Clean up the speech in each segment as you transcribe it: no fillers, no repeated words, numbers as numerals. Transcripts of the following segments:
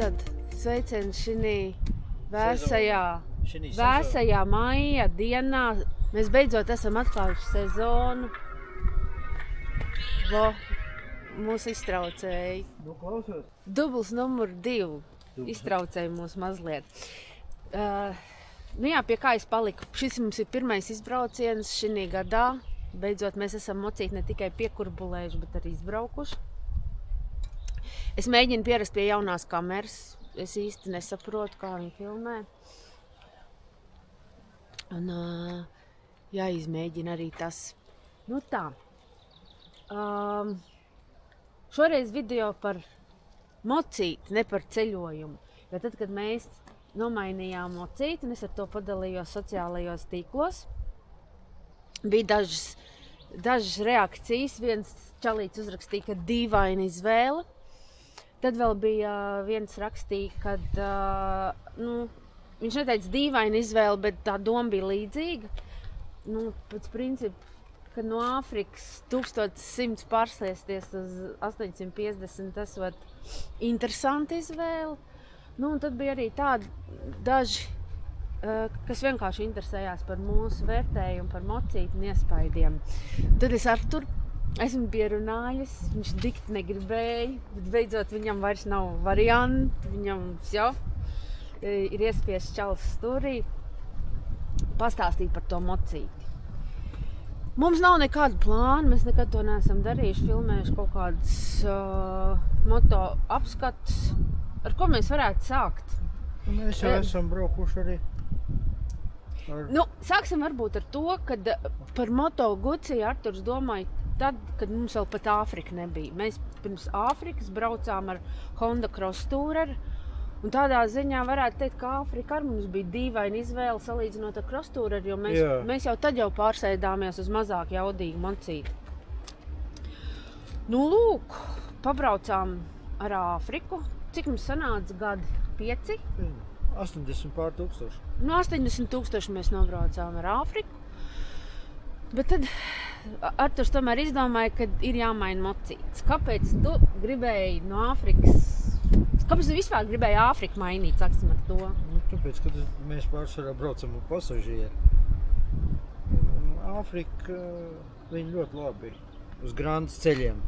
Tātad sveiciens šinī vēsajā maija dienā. Mēs beidzot esam atklājuši sezonu. Mūs iztraucēja. Dubls numur 2 iztraucēja mūs mazliet. Pie kā es paliku? Šis mums ir pirmais izbrauciens šinī gadā. Beidzot mēs esam mocīti ne tikai piekurbulējuši, bet arī izbraukuši. Es mēģinu pierast pie jaunās kameras. Es īsti nesaprotu, kā viņi filmē. Un jāizmēģina arī tas. Nu tā. Šoreiz video par mocīti, ne par ceļojumu. Jo tad, kad mēs nomainījām mocīti, un es ar to padalījos sociālajos tīklos, bija dažas reakcijas. Viens čalīts uzrakstīja, ka dīvaina izvēle. Tad vēl bija viens rakstīja, kad viņš neteica dīvaina izvēle, bet tā doma bija līdzīga. Pēc principa, kad no Āfrikas 1100 pārslēsties uz 850, tas var interesanti izvēle. Un tad bija arī tādi daži, kas vienkārši interesējās par mūsu vērtējumu, par mocīti un iespaidiem. Tad es Arturu esmu pierunājis, viņš dikti negribēja, bet beidzot viņam vairs nav variantu, viņam ir iespiests čalis stūrī pastāstīt par to mocīti. Mums nav nekāda plāna, mēs nekad to neesam darījuši, filmējuši kaut kādus moto apskatus. Ar ko mēs varētu sākt? Mēs jau esam braukuši arī. Sāksim varbūt ar to, kad par Moto Guzzi Arturs domāja tad, kad mums vēl pat Āfrika nebija. Mēs pirms Āfrikas braucām ar Honda Cross Tourer, un tādā ziņā varētu teikt, ka Āfrika ar mums bija dīvaina izvēle salīdzinot ar Cross Tourer, jo mēs jau tad pārsēdāmies uz mazāk jaudīgu mocīti. Lūk, pabraucām ar Āfriku. Cik mums sanāca gadi? 5? 80 pār tūkstoši. 80 000 mēs nobraucām ar Āfriku. Bet tad Arturs tomēr izdomāja, ka ir jāmaina mocītes. Kāpēc tu gribēji no Āfrikas? Kāpēc tu vispār gribēji Āfriku mainīt, sāksim ar to? Tāpēc, kad mēs pārsvarā braucam ar pasažieru. Āfrika, viņi ļoti labi uz grandas ceļiem.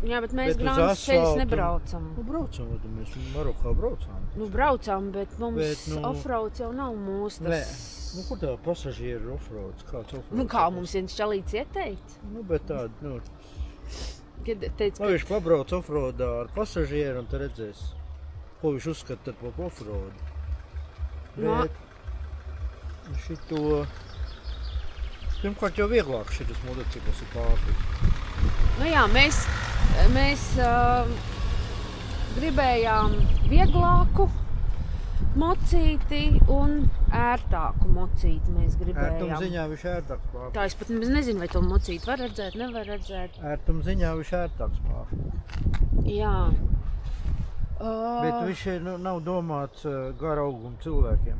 Jā, bet mēs grandas ceļus nebraucam. Braucam, mēs Marokā braucām. Braucām, bet mums offroads jau nav mūsu tas. Kur tā pasažieru offroads? Kāds offroads? Kā mums viens čalīts ieteica? Bet tāda, viņš pabrauc offroadā ar pasažieru un tad redzēs, ko viņš uzskata tad par offroadu. Bet šito... Pirmkārt jau vieglāk šitas motocikls ir pārāk. Mēs gribējām vieglāku mocīti un ērtāku mocīti mēs gribējām. Ērtuma ziņā viņš ērtāks pār. Tā es pat nezinu, vai to mocīti var redzēt, nevar redzēt. Ērtuma ziņā viņš ērtāks pār. Jā. Bet viņš nav domāts gara auguma cilvēkiem.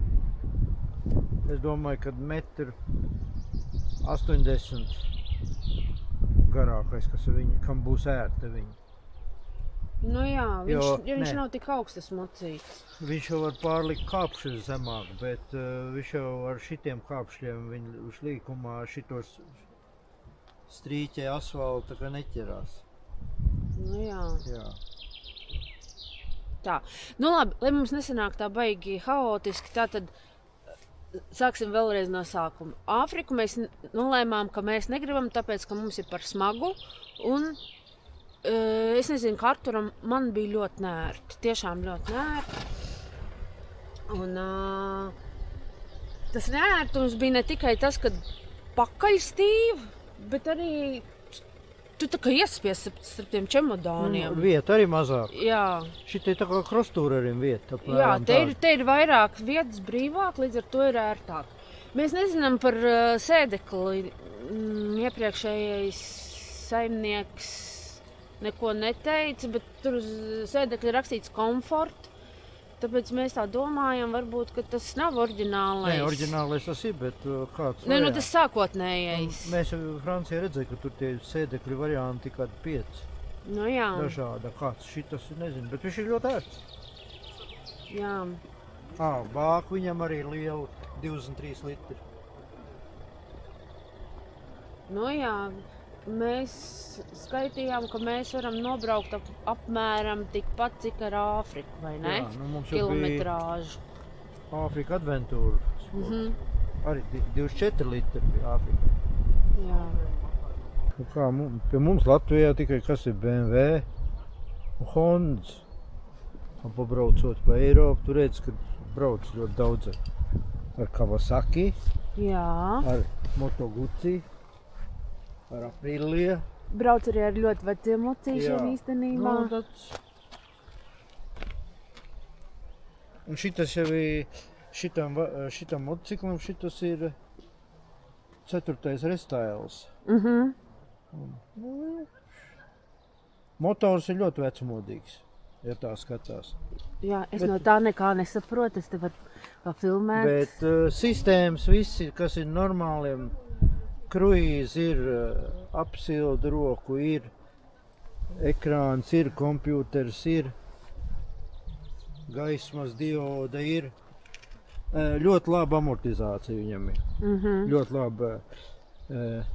Es domāju, ka 1,80 m garākais, kas ir viņa, kam būs ērta viņa. Viņš nav tik augstas mocītes. Viņš jau var pārlikt kāpšus zemāk, bet viņš jau ar šitiem kāpšļiem viņš līkumā šitos strīķē asfalta, ka neķerās. Jā. Tā. Labi, lai mums nesanāk tā baigi haotiski, tātad sāksim vēlreiz no sākuma. Āfriku mēs nolēmām, ka mēs negribam, tāpēc, ka mums ir par smagu. Un es nezinu, ka Arturam man bija ļoti nērti. Tiešām ļoti nērti. Un tas nērtums bija ne tikai tas, ka pakaļ stīvi, bet arī tu tā kā iespies starp tiem čemodāniem. Vieta arī mazāk. Jā. Šitai tā kā Cross Tourerim vieta. Jā, te ir vairāk vietas brīvāk, līdz ar to ir ērtāk. Mēs nezinām par sēdekli. Iepriekšējais saimnieks neko neteica, bet tur uz sēdekļa rakstīts komfort. Tāpēc mēs tā domājam, varbūt, ka tas nav oriģinālais. Nē, oriģinālais tas ir, bet kāds variants? Nē, tas sākotnējais. Mēs Francijā redzēja, ka tur tie sēdekļu varianti kādi 5. Jā. Dažāda. Kāds šitas, nezinu, bet viņš ir ļoti ērts. Jā. Bāku viņam arī lielu 23 litri. Nu jā, mēs skaitījām, ka mēs varam nobraukt apmēram tikpat, cik ar Āfriku, vai ne? Jā, nu mums jau Kilometrāžu. bija Āfrika adventūra. Arī 24 litri bija Āfrika. Jā. Nu kā, pie mums Latvijā tikai kas ir BMW un Hondas. Un pabraucot pa Eiropu, tu redz, ka brauc ļoti daudz ar Kawasaki, Jā. ar Moto Guzzi, ar Aprilia. Brauc arī ar ļoti veciem mocīšiem īstenībā. Nu, tāds. Un šitas jau ir, šitam motociklam šitas ir 4. restēls. Motors ir ļoti vecmodīgs, ja tā skatās. Jā, es no tā nekā nesaprotu, es te varu filmēt. Bet sistēmas visi, kas ir normāliem, kruīz ir apsildu roku, ir ekrāns, ir kompjūters, ir gaismas dioda, ir ļoti laba amortizācija viņam ir. Ļoti laba,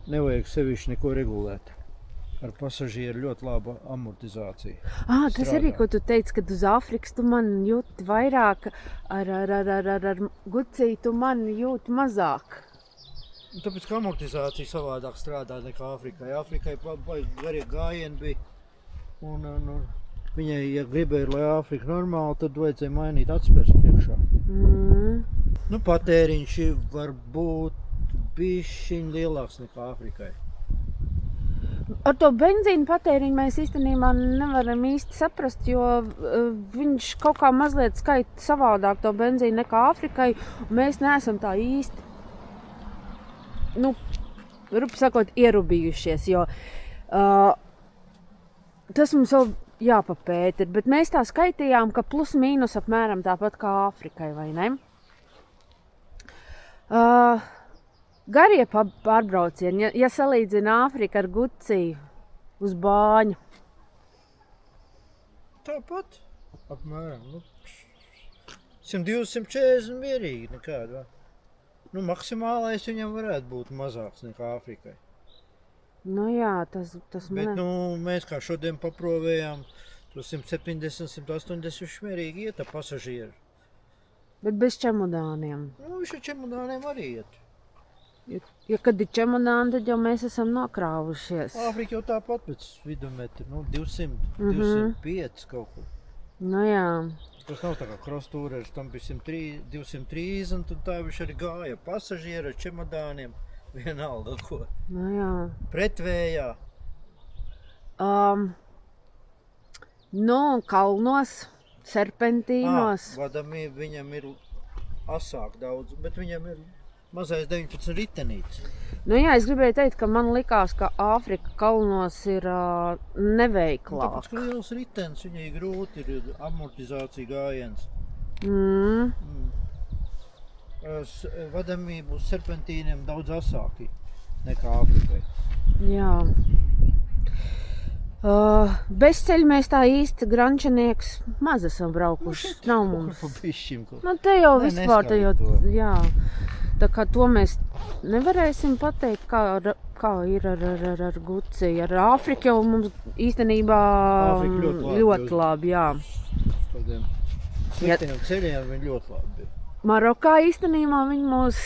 nevajag sevišķi neko regulēt. Ar pasažieru ļoti laba amortizācija. Tas arī, ko tu teici, kad uz Āfrikas tu man jūti vairāk, ar Guzzi tu man jūti mazāk. Tāpēc, ka amortizācija savādāk strādā nekā Āfrikai. Āfrikai garie gājieni bija. Un viņai, ja gribēja, lai Āfrika normāli, tad vajadzēja mainīt atspērs priekšā. Nu, patēriņš var būt bišķiņ lielāks nekā Āfrikai. Ar to benzīnu patēriņu mēs īstenībā nevaram īsti saprast, jo viņš kaut kā mazliet skaita savādāk to benzīnu nekā Āfrikai, un mēs neesam tā īsti, rupi sakot, ierubījušies, jo tas mums vēl jāpapēta, bet mēs tā skaitījām, ka plus mīnus apmēram tāpat kā Āfrikai, vai ne? Garie pārbraucieni, ja salīdzina Āfriku ar Guzzi uz Bāņu. Tāpat, apmēram, 120-140 mierīgi nekāda. Maksimālais viņam varētu būt mazāks nekā Āfrikai. Nu jā, tas Bet, mēs kā šodien paprovējām, 170-180 mierīgi iet ar pasažieru. Bet bez čemodāniem. Viņš ar čemodāniem arī iet. Ja kad ir čemodāni, tad jau mēs esam nokrāvušies. Āfrika jau tāpat pēc vidumetri, 200, 205 kaut ko. Nu jā. Tas nav tā kā krostūrers, tam bija 230, un tā viņš arī gāja pasažieru ar čemodāniem, vienalga ko. Nu jā. Pretvējā. Kalnos, serpentīnos. Vadamība viņam ir asāk daudz, bet viņam ir mazais 19 ritenīts. Nu jā, es gribēju teikt, ka man likās, ka Āfrika kalnos ir neveiklāk. Tāpēc, ka liels ritens, viņai grūti ir amortizācija gājiens. Vadamību uz serpentīniem daudz asāki nekā Āfrikai. Jā. Bezceļu mēs tā īsti grančanieks maz esam braukuši. Nav mums. Te jau vispār, jā. Tā kā to mēs nevarēsim pateikt, kā ir ar Guzzi. Ar Āfriku jau mums īstenībā ļoti labi, jā. Uz tādiem sliktiem ceļiem viņi ļoti labi bija. Marokā īstenībā viņi mūs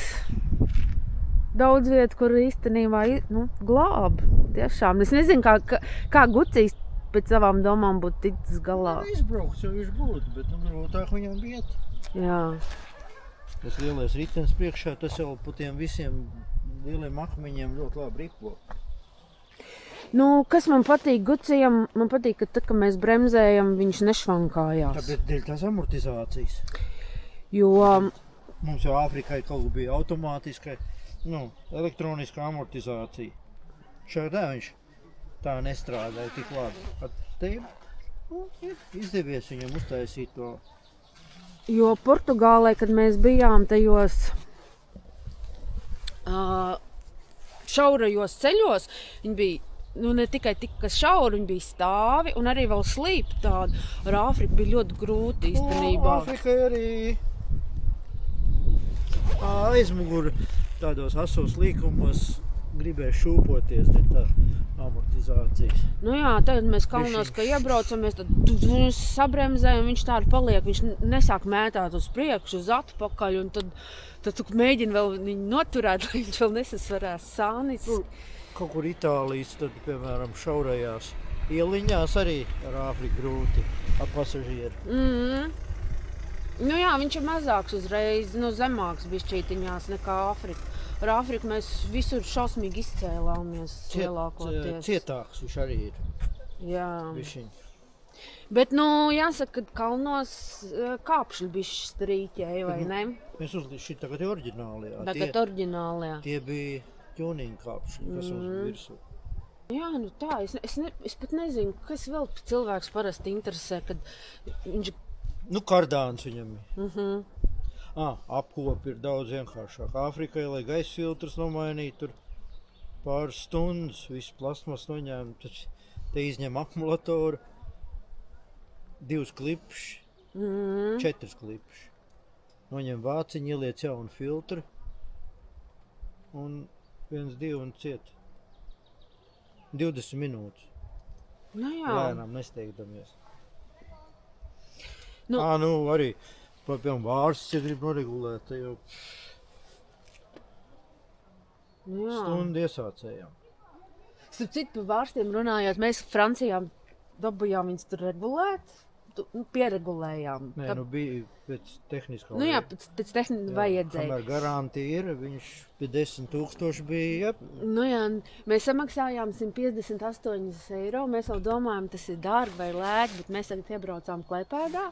daudz vietu, kur īstenībā glāb. Tiešām. Es nezinu, kā Guzzi pēc savām domām būtu ticis galā. Izbraukts jau viņš būtu, bet grūtāk viņam iet. Jā. Tas lielais ritens priekšā, tas jau pa tiem visiem lieliem akmeņiem ļoti labi ripo. Kas man patīk Guzzijam, man patīk, ka tad, kad mēs bremzējam, viņš nešvankājās. Tāpēc dēļ tās amortizācijas. Jo mums jau Āfrikai kaut kā bija automātiskai, elektroniskā amortizācija. Šādā viņš tā nestrādāja tik labi. Te izdevies viņam uztaisīt to. Jo Portugālē, kad mēs bijām tajos šaurajos ceļos, viņi bija nu, ne tikai tik šauri, viņi bija stāvi un arī vēl slīpi tādi. Ar Āfriku bija ļoti grūti īstenībā. Āfrikai arī aizmuguri tādos asos līkumos gribēja šūpoties, tā amortizācijas. Nu jā, tagad mēs kalnos, ka iebraucamies, tad sabremzējam, viņš tādu paliek, viņš nesāk mētāt uz priekšu, uz atpakaļ, un tad tu mēģini vēl viņu noturēt, lai viņš vēl nesasvarās sānis. Kaut kur Itālijas, tad, piemēram, šaurajās ieliņās arī ar Āfriku grūti ar pasažieru. Nu jā, viņš ir mazāks uzreiz, zemāks bišķītiņās nekā Āfrika. Ar Āfriku mēs visur šausmīgi izcēlāmies lielākoties. Citāks viņš arī ir. Jā. Bišķiņ. Bet, jāsaka, ka kalnos kāpšļi bišķi strīķēja, vai ne? Mēs uzlīši tagad ir oriģinālajā. Tagad oriģinālajā. Tie bija tuning kāpšļi, kas mums virsū. Jā, tā, es pat nezinu, kas vēl cilvēks parasti interesē, kad viņš... Kardāns viņam ir. Apkopi ir daudz vienkāršāk. Āfrikai, lai gaisa filtrs nomainītu, tur pāris stundas, visu plasmas noņēma, tad te izņem akumulatoru, 2 klipši, 4 klipši. Noņem vāciņu, ieliec jaunu filtru, un 1, 2 un ciet. 20 minūtes. Lēnām nesteigdamies. Arī, piemēram, vārsts, ja grib noregulēt, tad jau stundu iesācējām. Starp citu, par vārstiem runājot, mēs Francijā dabujām viņus tur regulēt, pieregulējām. Nē, bija pēc tehniskā. Jā, pēc tehniskā vajadzēja. Kamēr garantija ir, viņš pie 10 000 bija. Jā, mēs samaksājām 158 eiro. Mēs vēl domājam, tas ir dārgi vai lēti, bet mēs tagad iebraucām Klaipēdā.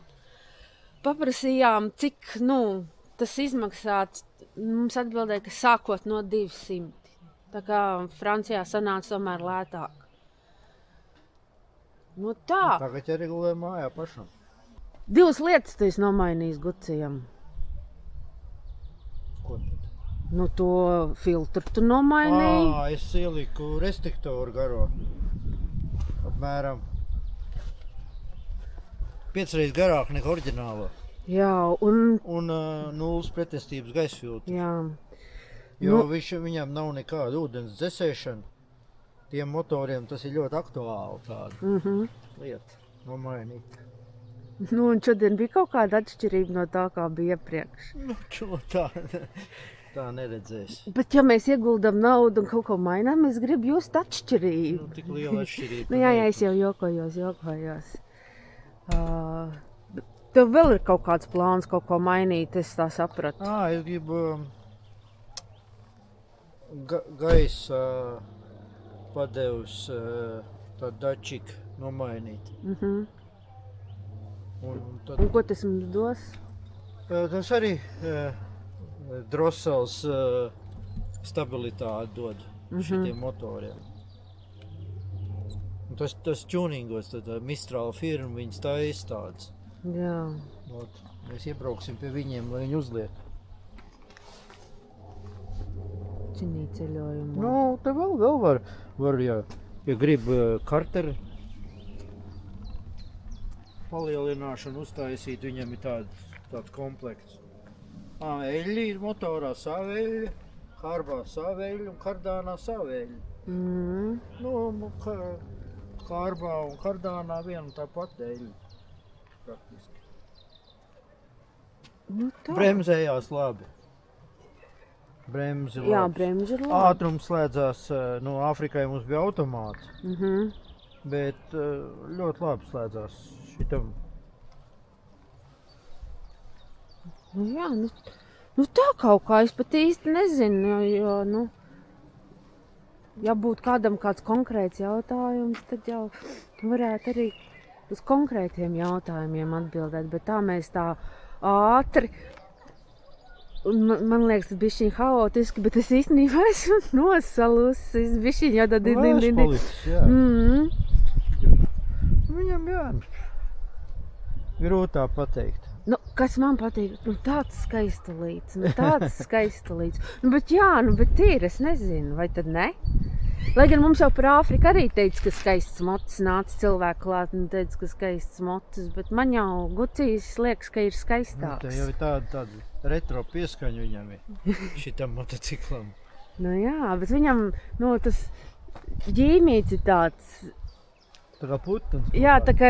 Paprasījām, cik, tas izmaksāts. Mums atbildēja, ka sākot no 200. Tā kā Francijā sanāca tomēr lētāk. Tā. Tagad jāregulē mājā pašam. 2 lietas tu esi nomainījis Gucijam. Ko tad? To filtru tu nomainīji. Es ieliku restriktoru garo. Apmēram 5 reizes garāk nekā oriģinālo. Jā, un 0 pretestības gaisa filtru. Jā. Jo viņam nav nekāda ūdens dzesēšana. Tiem motoriem tas ir ļoti aktuāli tāda lieta nomainīt. Un šodien bija kaut kāda atšķirība no tā, kā bija iepriekš. Tā neredzēs. Bet ja mēs ieguldam naudu un kaut ko mainām, es gribu just atšķirību. Tik liela atšķirība. Jā, es jau jokojos. Tev vēl ir kaut kāds plāns kaut ko mainīt, es tā sapratu. Es gribu gaisa padevs tādu dačiku nomainīt. Un ko tas mums dos? Tas arī drosels stabilitāti dod šitiem motoriem. Un tas tuningos, tad Mistral firma viņas tā izstādes. Jā. Mēs iebrauksim pie viņiem, lai viņi uzliek. Činī ceļojumā. Te vēl var ja grib karteri palielināšanu uztaisīt, viņam ir tāds komplekts. Eļļi ir motorā saveļļi, kārbā saveļļi un kardānā saveļļi. Kārbā un kardānā viena tā pat eļļi. Praktiski. Bremzējās labi. Bremzi labs. Jā, bremzi ir labi. Ātrums slēdzās, Āfrikai mums bija automāts, bet ļoti labi slēdzās šitam. Jā, tā kaut kā, es pat īsti nezinu, jo, ja būtu kādam kāds konkrēts jautājums, tad jau varētu arī uz konkrētiem jautājumiem atbildēt, bet tā mēs tā ātri. Un man liekas, tas bija šķiņ haotiski, bet es īstenībā esmu nosalusi. Es bija šķiņ jau tādi... jā. Viņam jā. Grūtā pateikt. Kas man patīk? Tāds skaistalīts. Bet ir, es nezinu, vai tad ne? Lai gan mums jau par Āfriku arī teica, ka skaists motis nāca cilvēku klāt un teica, ka skaists motis, bet man jau Gucijas liekas, ka ir Tā skaistāks. jau ir tāda retro pieskaņa viņam ir šitam motociklam. Nu jā, bet viņam, tas ģīmīts ir tāds, Tā kā putns. jā, tā kā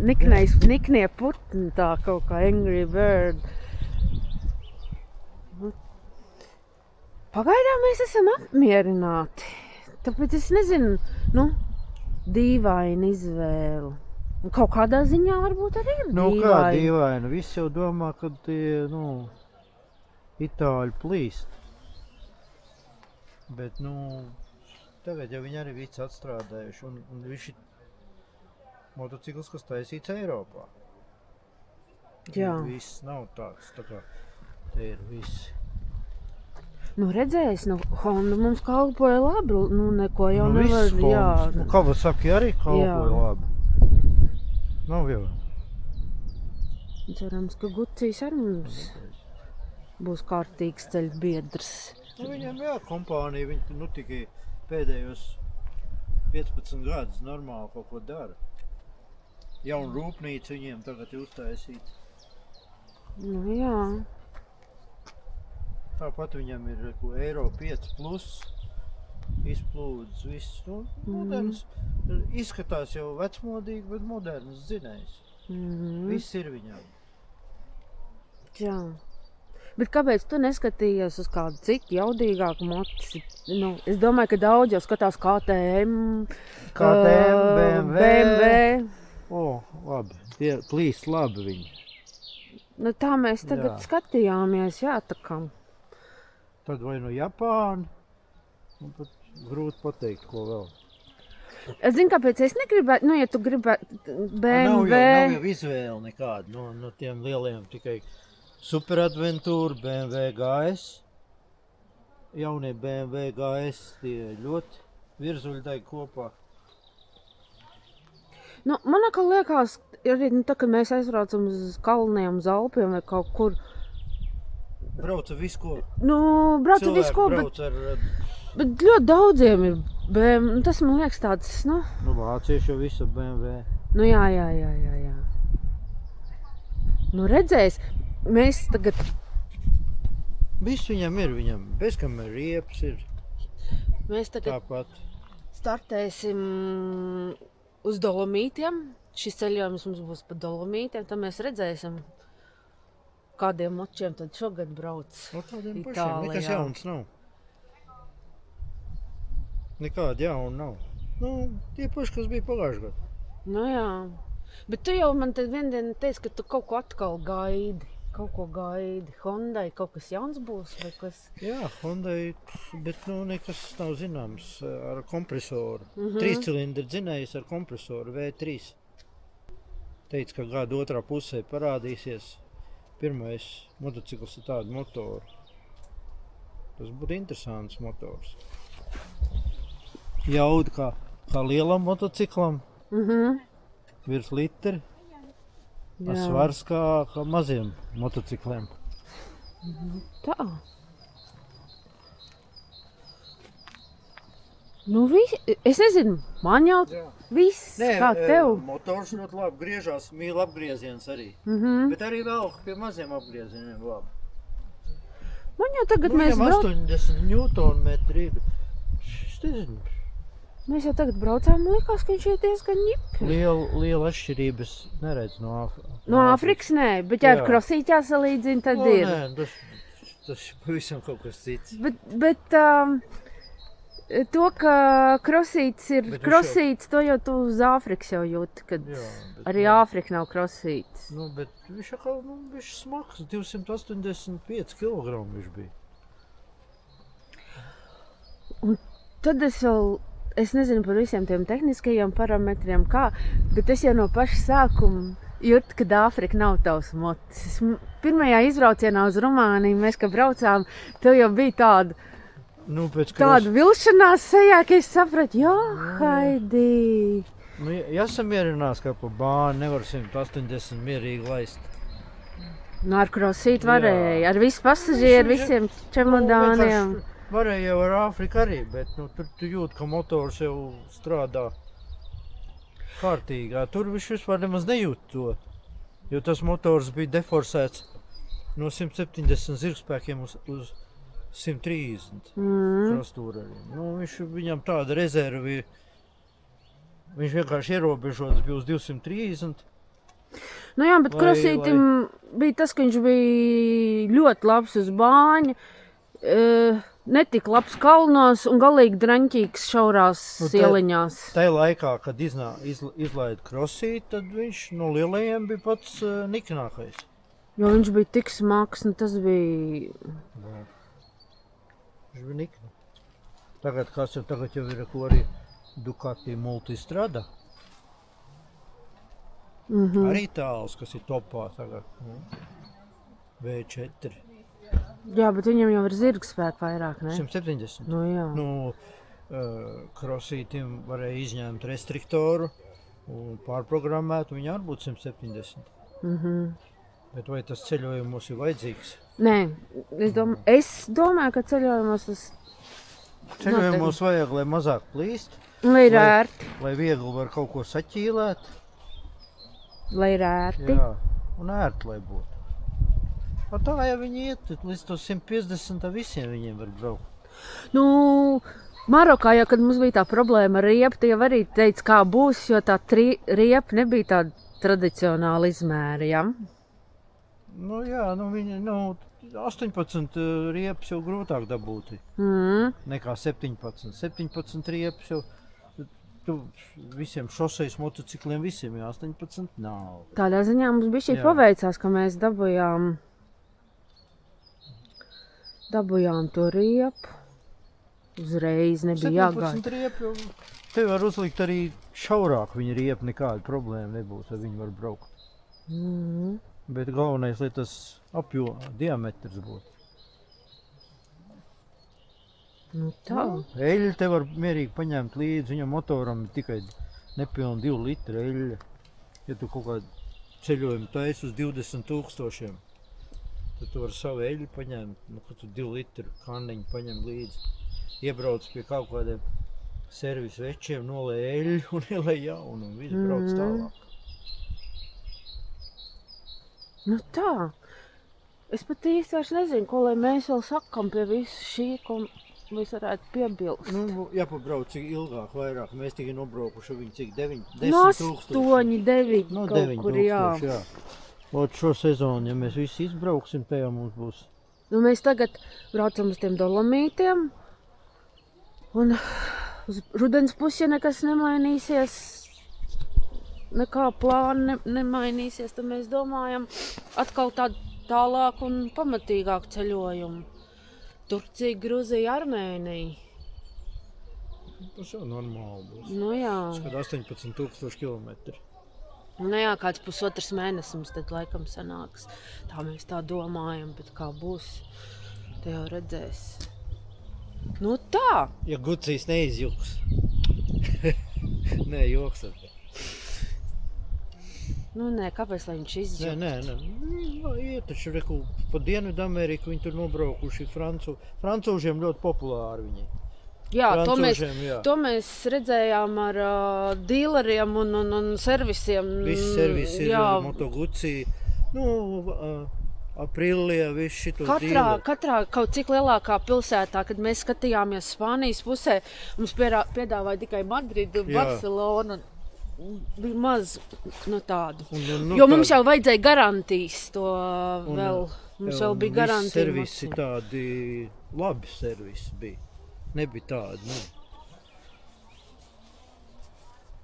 niknie putni, tā kaut kā Angry Bird. Pagaidām mēs esam apmierināti. Tāpēc es nezinu, dīvaina izvēle. Un kaut kādā ziņā varbūt arī ir dīvaina. Kā dīvaina? Viss jau domā, ka tie, itāļi plīst. Bet, tagad jau viņi arī viss atstrādājuši. Un viņš ir motocikls, kas taisīts Eiropā. Jā. Viss nav tāds, tā kā te ir viss. Redzējis, Honda mums kalpoja labi, neko jau nevar, jā. Kawasaki arī kalpoja labi. Nav jau. Cerams, ka Gucijas arī mums būs kārtīgs ceļbiedrs. Viņam kompānija, viņi tikai pēdējos 15 gadus normāli kaut ko dara. Jauna rūpnīca viņiem tagad ir uztaisīta. Jā. Tāpat viņam ir Eiro 5 plus, izplūdes, viss. Moderns, izskatās jau vecmodīgi, bet moderns dzinējs. Viss ir viņam. Jā. Bet kāpēc tu neskatījies uz kādu citu jaudīgāku moci? Es domāju, ka daudz jau skatās KTM, BMW. Labi, plīst labi viņi. Tā mēs tagad skatījāmies, jā, tā kā. Tad vai Japāna, pat grūti pateikt, ko vēl. Es zinu, kāpēc es negribētu, ja tu gribētu BMW. Nav jau izvēle nekāda no tiem lieliem, tikai Superadventūra, BMW GS. Jaunie BMW GS, tie ļoti virzuļdai kopā. Man liekas, arī tā, kad mēs aizbraucam uz kalniem, uz Alpiem vai kaut kur. Brauca visu, ko. Brauca visu, ko, bet ļoti daudziem ir BMW. Tas man liekas tāds, Vācieši jau visu BMW. Jā. Redzēs, mēs tagad. Viss viņam ir, bezkamēr riepas ir. Mēs tagad tāpat startēsim uz Dolomītiem. Šis ceļojums mums būs pa Dolomītiem, tad mēs redzēsim, kādiem močiem tad šogad brauc Itālijā. Nekas jauns nav. Nekāda jauna nav. Tie paši, kas bija pagājušajā gadā. Jā. Bet tu jau man tad viendienu teici, ka tu kaut ko atkal gaidi. Kaut ko gaidi. Hondai kaut kas jauns būs vai kas? Jā, Hondai, bet nekas nav zināms ar kompresoru. 3 cilindri dzinējs ar kompresoru V3. Teica, ka gada otrā pusē parādīsies pirmais motocikls ar tādu motoru. Tas būtu interesants motors. Jauda kā lielam motociklam, virs litri, svars kā maziem motocikliem. Tā. Es nezinu, man jau viss, kā tev. Motors ļoti labi griežās, mīl apgrieziens arī. Bet arī vēl pie maziem apgriezieniem labi. Man jau tagad mēs 80 Newtonmetri ir. Es nezinu. Mēs jau tagad braucām, man likās, ka viņš ir diezgan ņipri. Liela atšķirības neredz no Āfrikas. No Āfrikas nē, bet ja ar krosīti jāsalīdzina, tad ir. Nē, tas ir pavisam kaut kas cits. Bet to, ka krosīts ir krosīts, to jau tu uz Āfrikas jau jūti, kad arī Āfrika nav krosīts. Bet viņš viņš smags, 285 kg viņš bija. Un tad es nezinu par visiem tiem tehniskajiem parametriem bet es jau no paša sākuma jūtu, ka Āfrika nav tavs mocis. Pirmajā izbraucienā uz Rumāniju mēs, kad braucām, tev jau bija tāda vilšanās sejā, ka es sapratu, Haidī. Jāsamierinās, ka pa bāni nevar 180 mierīgi laist. Ar krosīti varēja, ar visu pasažieru, visiem čemodāniem. Varēja jau ar Āfriku arī, bet nu, tur tu jūt, ka motors jau strādā kārtīgā. Tur viņš vispār nemaz nejūt to, jo tas motors bija deforsēts no 170 zirgspēkiem uz 130 krastūrariem. Nu, viņam tāda rezervi, viņš vienkārši ierobežots bija uz 230. Nu jā, bet krosītim bija tas, ka viņš bija ļoti labs uz bāņa, netik labs kalnos un galīgi draņķīgs šaurās ieliņās. Tajā laikā, kad izlaida krosīt, tad viņš no lielajiem bija pats niknākais. Jo viņš bija tik smags, nu tas bija... Viņš bija nikna. Tagad jau ir ko arī Ducati multistrada. Arī tāls, kas ir topā tagad. V4. Jā, bet viņam jau ir zirgspēka vairāk, ne? 170. Nu jā. Krosītim varēja izņemt restriktoru un pārprogrammēt, viņa arī būtu 170. Bet vai tas ceļojumos ir vajadzīgs? Nē, es domāju, ka ceļojumos tas... Ceļojumos vajag, lai mazāk plīst. Lai ir ērti. Lai viegli var kaut ko saķīlēt. Lai ir ērti. Jā, un ērti, lai būtu. Tā jau viņi iet, līdz to 150 visiem viņiem var braukt. Nu, Marokā jau, kad mums bija tā problēma ar riepu, tu jau arī teici, kā būs, jo tā riepa nebija tāda tradicionāla izmēra, ja? Nu jā, viņi, 18 riepas jau grūtāk dabūti nekā 17. 17 riepas jau visiem šosejas motocikliem visiem, jā, 18 nav. Tādā ziņā mums bija šī paveicās, ka mēs dabujām to riepu. Uzreiz nebija jāgaida. 17 riepu jau te var uzlikt arī šaurāk viņa riepa, nekāda problēma nebūs, ja viņi var braukt. Bet galvenais, lai tas diametrs būtu. Nu tā. Eļļa te var mierīgi paņemt līdzi, viņam motoram ir tikai nepilni 2 litri eļļa. Ja tu kaut kādu ceļojumu taisi uz 20 000, tad tu vari savu eļļu paņemt, kad tu 2 litru kandiņu paņem līdzi. Iebrauc pie kaut kādiem servisu večiem, nolej eļļu un ielej jaunu un viss brauc tālāk. Nu tā. Es pat īsti vairs nezinu, ko lai mēs vēl sakam pie visu šī, ko mēs varētu piebilst. Nu, jāpabrauc cik ilgāk, vairāk. Mēs tikai nobraukuši viņu cik 10 000. 8, 9 no kaut kur, jā. Ot šo sezonu, ja mēs visi izbrauksim, tajā mums būs. Nu, mēs tagad braucam uz tiem Dolomītiem. Un uz rudens pusi, ja nekas nemainīsies, nekā plāni nemainīsies, tad mēs domājam atkal tādu tālāku un pamatīgāku ceļojumu. Turcija, Gruzija, Armēnija. Tas jau normāli būs. Nu jā. Kad 18,000 kilometri. Nu jā, kāds pusotrs mēnesis mums tad laikam sanāks. Tā mēs tā domājam, bet kā būs, te jau redzēs. Nu tā. Ja Gucijas neizjuks. Nē, joks ar te. Nu nē, kāpēc lai viņš izjūt? Nē. Iet taču reku pa Dienvidu Ameriku, viņi tur nobraukuši francūžiem ļoti populāri viņi. Jā, to mēs redzējām ar dīleriem un servisiem. Visi servisi ir Moto Guzzi. Aprilijā viss šito dīleri. Katrā kaut cik lielākā pilsētā, kad mēs skatījāmies Spānijas pusē, mums piedāvāja tikai Madridu, Barcelonu. Bija maz no tādu. Jo mums jau vajadzēja garantijas to vēl. Mums vēl bija garantija. Servisi tādi labi servisi bija. Nebija tādi,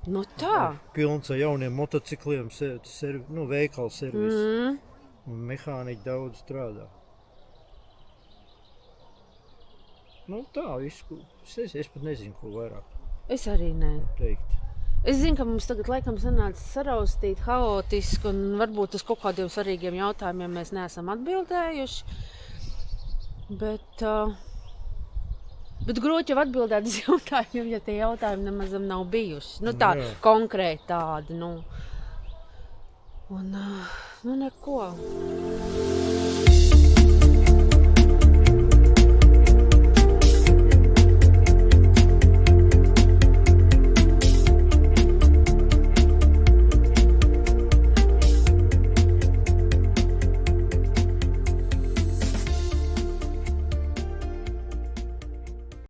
Nu tā. Pilns ar jauniem motocikliem, veikala servisi. Un mehāniķi daudz strādā. Nu tā, es pat nezinu, ko vairāk Es arī ne. teikt. Es zinu, ka mums tagad laikam sanāca saraustīt, haotiski, un varbūt uz kaut kādiem svarīgiem jautājumiem mēs neesam atbildējuši. Bet grūti jau atbildēt uz jautājumiem, ja tie jautājumi nemazam nav bijuši. Nu tā, konkrēti tādi, Un neko.